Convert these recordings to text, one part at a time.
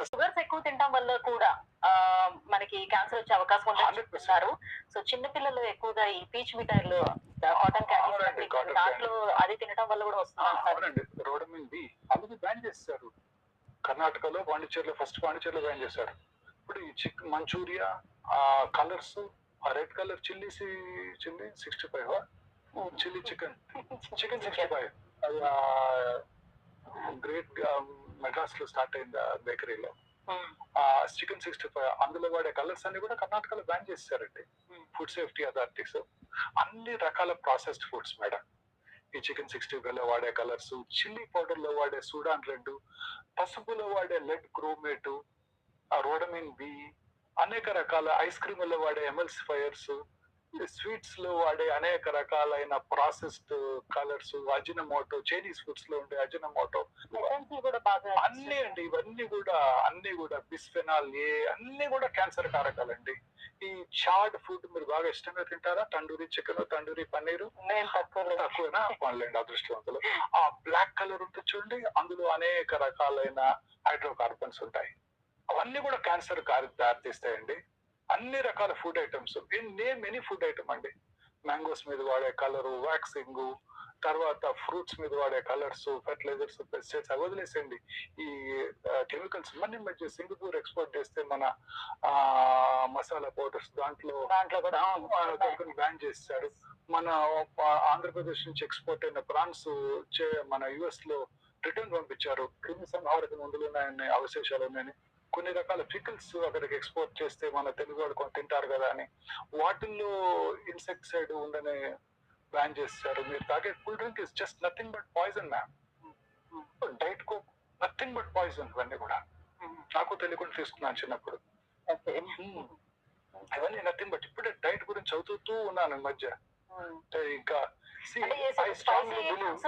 Sugars ఎక్కువ తినడం వల్ల కూడా మనకి క్యాన్సర్ వచ్చే అవకాశం ఉందని చెప్తున్నారు. సో చిన్న పిల్లలు ఎక్కువగా ఈ పీచు మిఠాయిలు, కాటన్ క్యాండీస్ దాంట్లో అది తినడం వల్ల కూడా వస్తుంది. రోడమిన్ బి అందుకు బ్యాన్ చేస్తారు. కర్ణాటకలో పాండిచేరిలో పాండిచేరిలో బ్యాన్ చేశారు. ఇప్పుడు ఈ Manchuria colours, red colour chilli 65 chilli chicken 65 అది గ్రేట్ మెడ్రాస్ లో స్టార్ట్ అయింది బేకరీలో. చికెన్ 65 అందులో వాడే కలర్స్ అన్ని కూడా కర్ణాటకలో బ్యాన్ చేశారండి ఫుడ్ సేఫ్టీ అథారిటీస్. అన్ని రకాల ప్రాసెస్డ్ ఫుడ్స్ మేడం, ఈ చికెన్ 65 లో వాడే కలర్స్, చిల్లీ పౌడర్ లో వాడే సూడాన్ రెడ్, పసుపులో వాడే లెడ్ క్రోమేట్, రోడమిన్ బి, అనేక రకాల ఐస్ క్రీమ్ లో వాడే ఎమల్సిఫైయర్స్, స్వీట్స్ లో వాడే అనేక రకాలైన processed colours, Ajinomoto, Chinese foods లో ఉండే అజినమోటో, అన్ని అండి. ఇవన్నీ కూడా బిస్ఫెనాల్ ఏ అన్ని కూడా క్యాన్సర్ కారకాలండి. ఈ చాడ్ ఫుడ్ మీరు బాగా ఇష్టంగా తింటారా? తండూరి చికెన్, తండూరి పన్నీరు తక్కువనా? పోన్లేండి అదృష్టవంతులు. ఆ బ్లాక్ కలర్ ఉంటుంది చూడండి, అందులో అనేక రకాలైన హైడ్రోకార్బన్స్ ఉంటాయి. అవన్నీ కూడా క్యాన్సర్ దారితీస్తాయండి. అన్ని రకాల food items, name any food item అండి. మ్యాంగోస్ మీద వాడే కలరు, వ్యాక్సింగ్, తర్వాత ఫ్రూట్స్ మీద వాడే కలర్స్, ఫెర్టిలైజర్స్, పెస్టిసైడ్స్ అవి వదిలేసండి. ఈ కెమికల్స్ మన మధ్య సింగపూర్ ఎక్స్పోర్ట్ చేస్తే మన మసాలా పౌడర్స్ దాంట్లో కూడా బ్యాన్ చేస్తారు. మన ఆంధ్రప్రదేశ్ నుంచి ఎక్స్పోర్ట్ అయిన ప్రాన్స్ మన యుఎస్ లో రిటర్న్ పంపించారు. క్రిమి సంహారక మందులు ఉన్నాయని, అవశేషాలు ఉన్నాయని. కొన్ని రకాల పికిల్స్ అక్కడికి ఎక్స్పోర్ట్ చేస్తే మన తెలుగు వాళ్ళు కొన్ని తింటారు కదా అని వాటిల్లో ఇన్సెక్టిసైడ్ ఉందని బ్యాన్ చేస్తారు. మీరు తాగే cool drink is just nothing but poison ma'am. Diet coke nothing but poison. ఇవన్నీ కూడా నాకు తెలియకుండా తీసుకున్నాను చిన్నప్పుడు. ఇవన్నీ నథింగ్ బట్. ఇప్పుడే డైట్ గురించి చదువుతూ ఉన్నాను ఈ మధ్య. ఇంకా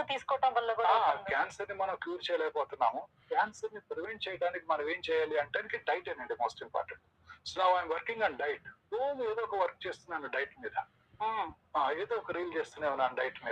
తీసుకోవటం వల్ల కూడా క్యాన్సర్ ని మనం క్యూర్ చేయలేకపోతున్నాము. క్యాన్సర్ ని ప్రివెంట్ చేయడానికి మనం ఏం చేయాలి అంటే డైట్ అనేది most important. So now I'm working on diet. రోజు ఏదో ఒక వర్క్ చేస్తున్నాను డైట్ మీద, ఏదో ఒక రీల్ చేస్తూనే ఉన్నాను డైట్ మీద.